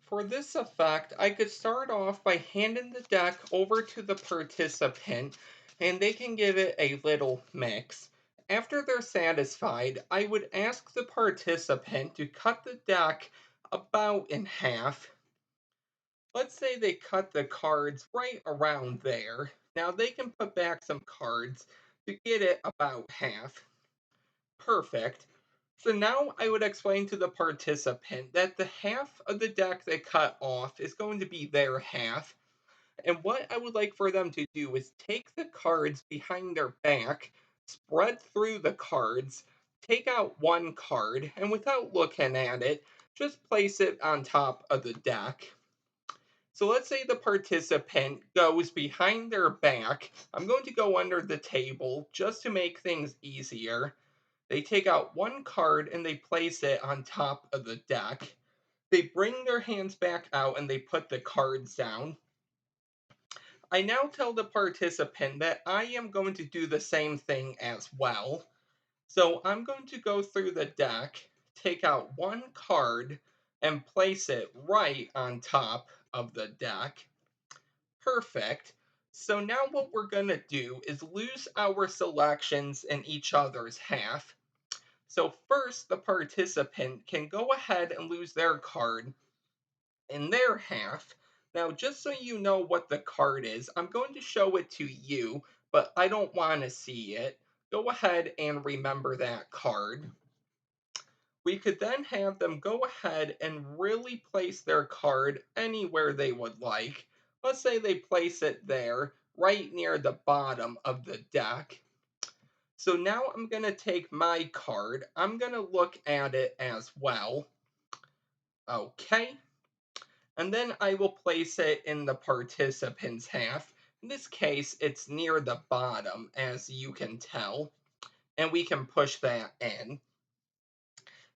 For this effect, I could start off by handing the deck over to the participant and they can give it a little mix. After they're satisfied, I would ask the participant to cut the deck about in half. Let's say they cut the cards right around there. Now they can put back some cards to get it about half. Perfect. So now I would explain to the participant that the half of the deck they cut off is going to be their half. And what I would like for them to do is take the cards behind their back, spread through the cards, take out one card, and without looking at it, just place it on top of the deck. So let's say the participant goes behind their back. I'm going to go under the table just to make things easier. They take out one card and they place it on top of the deck. They bring their hands back out and they put the cards down. I now tell the participant that I am going to do the same thing as well. So I'm going to go through the deck, take out one card, and place it right on top of the deck. Perfect. So now what we're going to do is lose our selections in each other's half. So first, the participant can go ahead and lose their card in their half. Now, just so you know what the card is, I'm going to show it to you, but I don't want to see it. Go ahead and remember that card. We could then have them go ahead and really place their card anywhere they would like. Let's say they place it there, right near the bottom of the deck. So now I'm going to take my card. I'm going to look at it as well. Okay. And then I will place it in the participant's half. In this case, it's near the bottom, as you can tell. And we can push that in.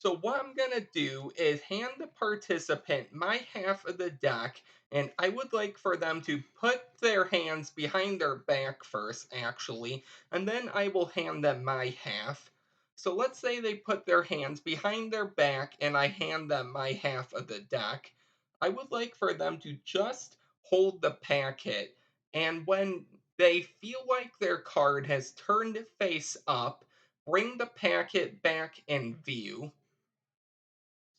So what I'm going to do is hand the participant my half of the deck, and I would like for them to put their hands behind their back first, actually, and then I will hand them my half. So let's say they put their hands behind their back and I hand them my half of the deck. I would like for them to just hold the packet, and when they feel like their card has turned face up, bring the packet back in view.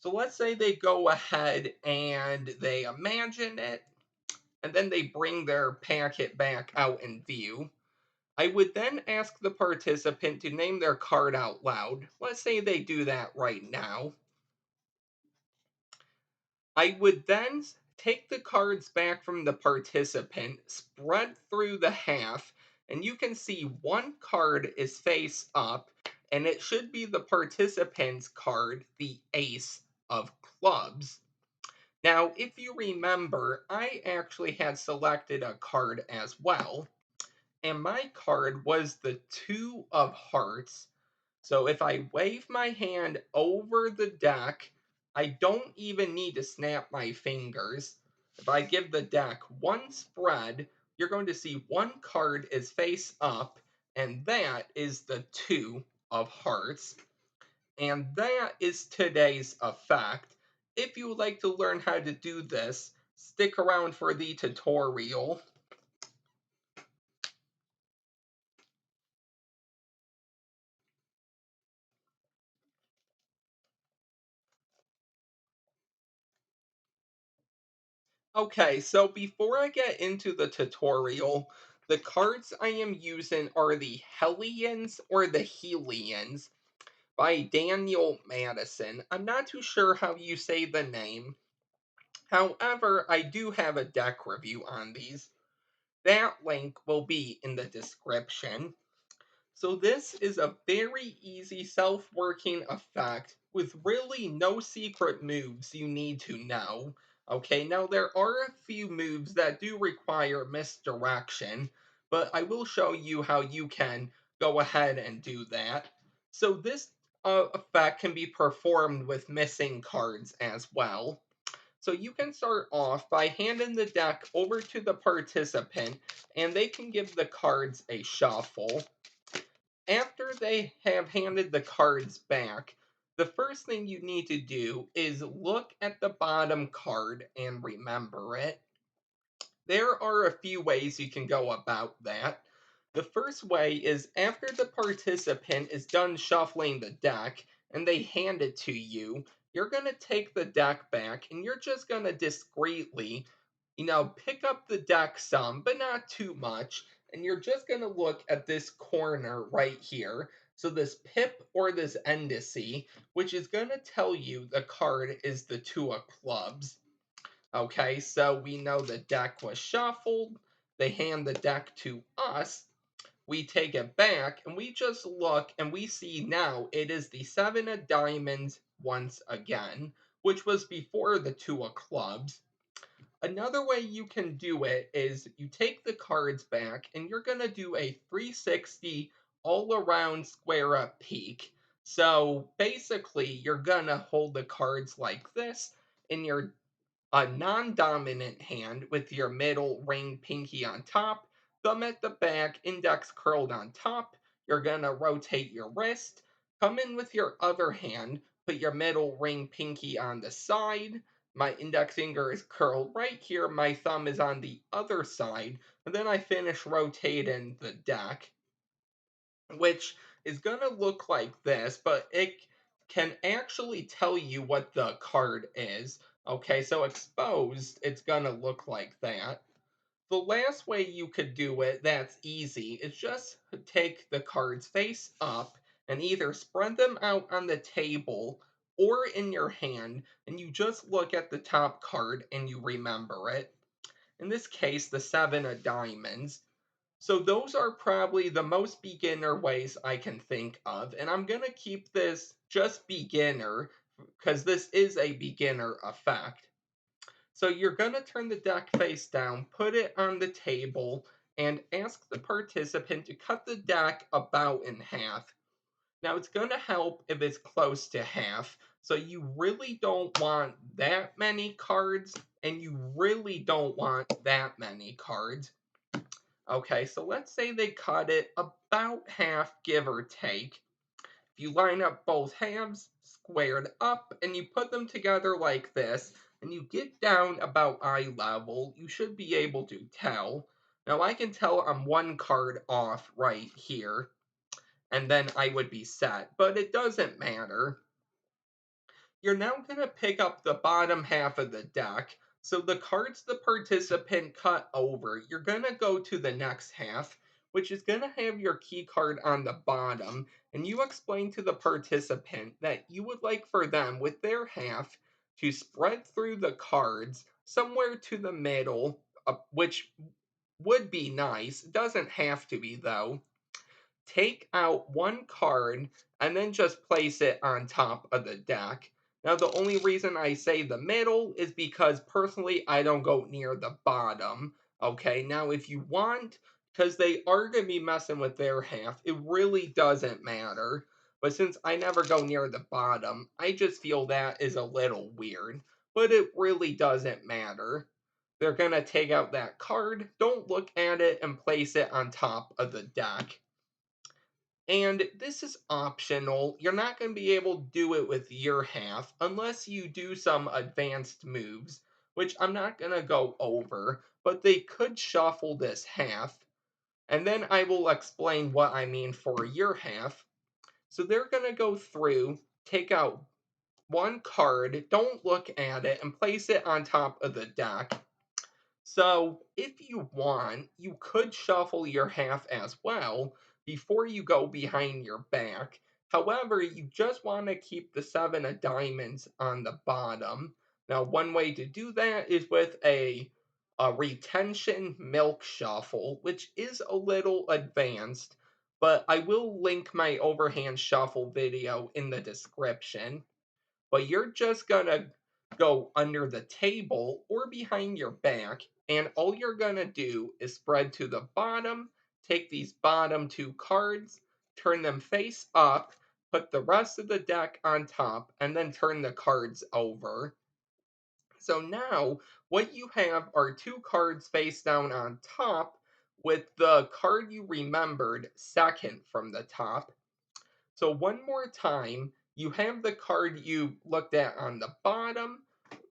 So let's say they go ahead and they imagine it, and then they bring their packet back out in view. I would then ask the participant to name their card out loud. Let's say they do that right now. I would then take the cards back from the participant, spread through the half, and you can see one card is face up, and it should be the participant's card, the ace of clubs. Now, if you remember, I actually had selected a card as well, and my card was the Two of Hearts. So if I wave my hand over the deck, I don't even need to snap my fingers. If I give the deck one spread, you're going to see one card is face up, and that is the Two of Hearts. And that is today's effect. If you would like to learn how to do this, stick around for the tutorial. Okay, so before I get into the tutorial, the cards I am using are the Hellions or the Helions by Daniel Madison. I'm not too sure how you say the name. However, I do have a deck review on these. That link will be in the description. So this is a very easy self-working effect with really no secret moves you need to know. Okay, now there are a few moves that do require misdirection, but I will show you how you can go ahead and do that. So this effect can be performed with missing cards as well. So you can start off by handing the deck over to the participant, and they can give the cards a shuffle. After they have handed the cards back, The first thing you need to do is look at the bottom card and remember it. There are a few ways you can go about that. The first way is after the participant is done shuffling the deck and they hand it to you, you're going to take the deck back and you're just going to discreetly, pick up the deck some, but not too much. And you're just going to look at this corner right here. So this pip or this indice, which is going to tell you the card is the two of clubs. Okay, so we know the deck was shuffled. They hand the deck to us. We take it back and we just look and we see now it is the seven of diamonds once again, which was before the two of clubs. Another way you can do it is you take the cards back and you're going to do a 360 all around square up peek. So basically, you're going to hold the cards like this in your a non-dominant hand with your middle ring pinky on top, thumb at the back, index curled on top. You're gonna rotate your wrist, come in with your other hand, put your middle ring pinky on the side. My index finger is curled right here, my thumb is on the other side, and then I finish rotating the deck, which is going to look like this, but it can actually tell you what the card is. Okay, so exposed, it's going to look like that. The last way you could do it that's easy is just take the cards face up and either spread them out on the table or in your hand, and you just look at the top card and you remember it. In this case, the seven of diamonds. So those are probably the most beginner ways I can think of, and I'm going to keep this just beginner because this is a beginner effect. So you're going to turn the deck face down, put it on the table, and ask the participant to cut the deck about in half. Now it's going to help if it's close to half, so you really don't want that many cards, and you really don't want that many cards. Okay, so let's say they cut it about half, give or take. If you line up both halves squared up and you put them together like this, and you get down about eye level, you should be able to tell. Now I can tell I'm one card off right here, and then I would be set, but it doesn't matter. You're now going to pick up the bottom half of the deck. So the cards the participant cut over, you're going to go to the next half, which is going to have your key card on the bottom. And you explain to the participant that you would like for them, with their half, to spread through the cards somewhere to the middle, which would be nice. It doesn't have to be, though. Take out one card and then just place it on top of the deck. Now, the only reason I say the middle is because personally I don't go near the bottom. Okay, now if you want, because they are going to be messing with their half, it really doesn't matter. But since I never go near the bottom, I just feel that is a little weird. But it really doesn't matter. They're going to take out that card, don't look at it, and place it on top of the deck. And this is optional. You're not going to be able to do it with your half unless you do some advanced moves, which I'm not going to go over, but they could shuffle this half. And then I will explain what I mean for your half. So they're going to go through, take out one card, don't look at it, and place it on top of the deck. So, if you want, you could shuffle your half as well before you go behind your back. However, you just want to keep the seven of diamonds on the bottom. Now, one way to do that is with a retention milk shuffle, which is a little advanced, but I will link my overhand shuffle video in the description. But you're just gonna go under the table or behind your back, and all you're gonna do is spread to the bottom, take these bottom two cards, turn them face up, put the rest of the deck on top, and then turn the cards over. So now what you have are two cards face down on top with the card you remembered second from the top. So one more time, You have the card you looked at on the bottom,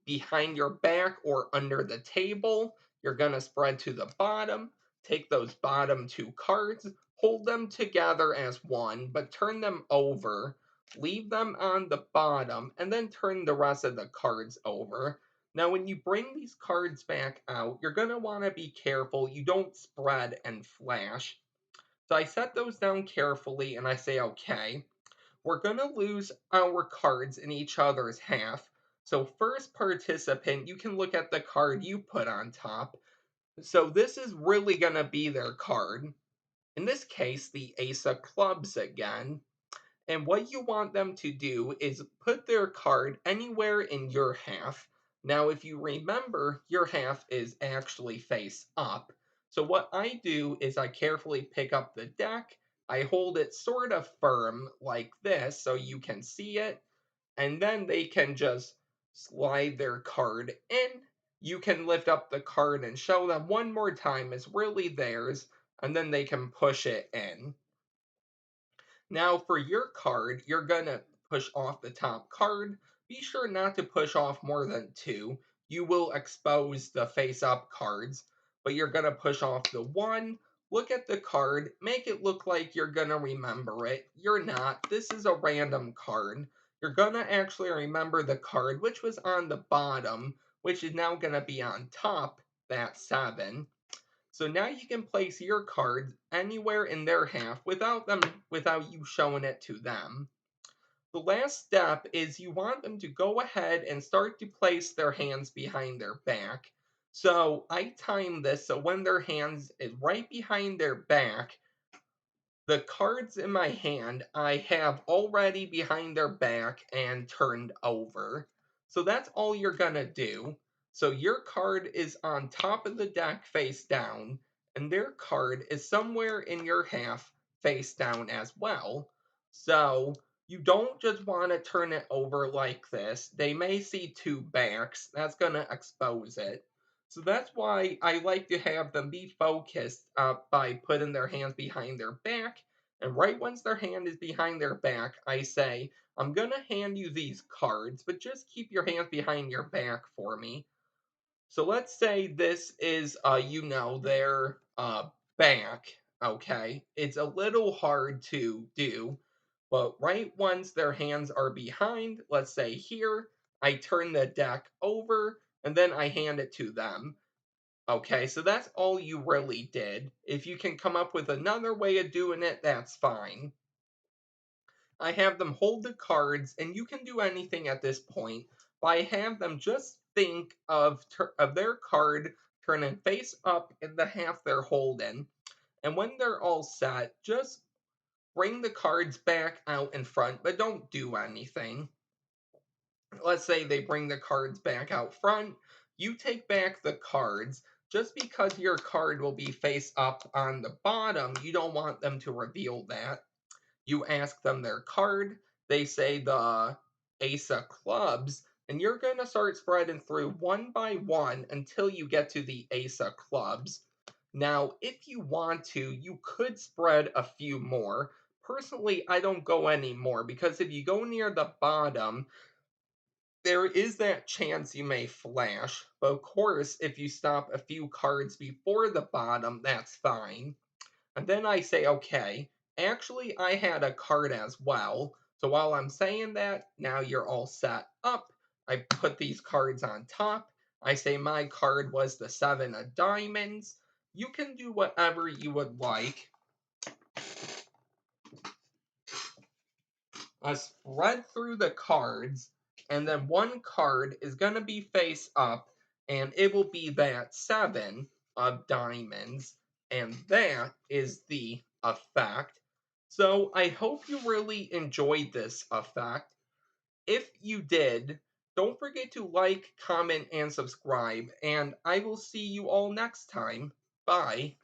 behind your back, or under the table. You're going to spread to the bottom, take those bottom two cards, hold them together as one, but turn them over, leave them on the bottom, and then turn the rest of the cards over. Now, when you bring these cards back out, you're going to want to be careful you don't spread and flash. So I set those down carefully and I say, okay, we're going to lose our cards in each other's half. So, first participant, you can look at the card you put on top. So, this is really going to be their card. In this case, the Ace of Clubs again. And what you want them to do is put their card anywhere in your half. Now, if you remember, your half is actually face up. So, what I do is I carefully pick up the deck, I hold it sort of firm like this so you can see it, and then they can just slide their card in. You can lift up the card and show them one more time it's really theirs, and then they can push it in. Now for your card, you're gonna push off the top card. Be sure not to push off more than two. You will expose the face up cards, but you're gonna push off the one. Look at the card, make it look like you're gonna remember it. You're not. This is a random card. You're gonna actually remember the card, which was on the bottom, which is now gonna be on top, that seven. So now you can place your cards anywhere in their half without you showing it to them. The last step is you want them to go ahead and start to place their hands behind their back. So I time this so when their hands is right behind their back, the cards in my hand I have already behind their back and turned over. So that's all you're gonna do. So your card is on top of the deck face down, and their card is somewhere in your half face down as well. So you don't just want to turn it over like this. They may see two backs. That's gonna expose it. So that's why I like to have them be focused by putting their hands behind their back. And right once their hand is behind their back, I say, I'm going to hand you these cards, but just keep your hands behind your back for me. So let's say this is, their back, okay? It's a little hard to do, but right once their hands are behind, let's say here, I turn the deck over and then I hand it to them. Okay, so that's all you really did. If you can come up with another way of doing it, that's fine. I have them hold the cards, and you can do anything at this point, but I have them just think of their card turning face up in the half they're holding. And when they're all set, just bring the cards back out in front, but don't do anything. Let's say they bring the cards back out front, you take back the cards. Just because your card will be face up on the bottom, you don't want them to reveal that. You ask them their card, they say the Ace of Clubs, and you're going to start spreading through one by one until you get to the Ace of Clubs. Now, if you want to, you could spread a few more. Personally, I don't go anymore because if you go near the bottom, there is that chance you may flash, but of course, if you stop a few cards before the bottom, that's fine. And then I say, okay, actually, I had a card as well. So while I'm saying that, now you're all set up. I put these cards on top. I say my card was the seven of diamonds. You can do whatever you would like. I spread through the cards, and then one card is going to be face up, and it will be that seven of diamonds, and that is the effect. So I hope you really enjoyed this effect. If you did, don't forget to like, comment, and subscribe, and I will see you all next time. Bye.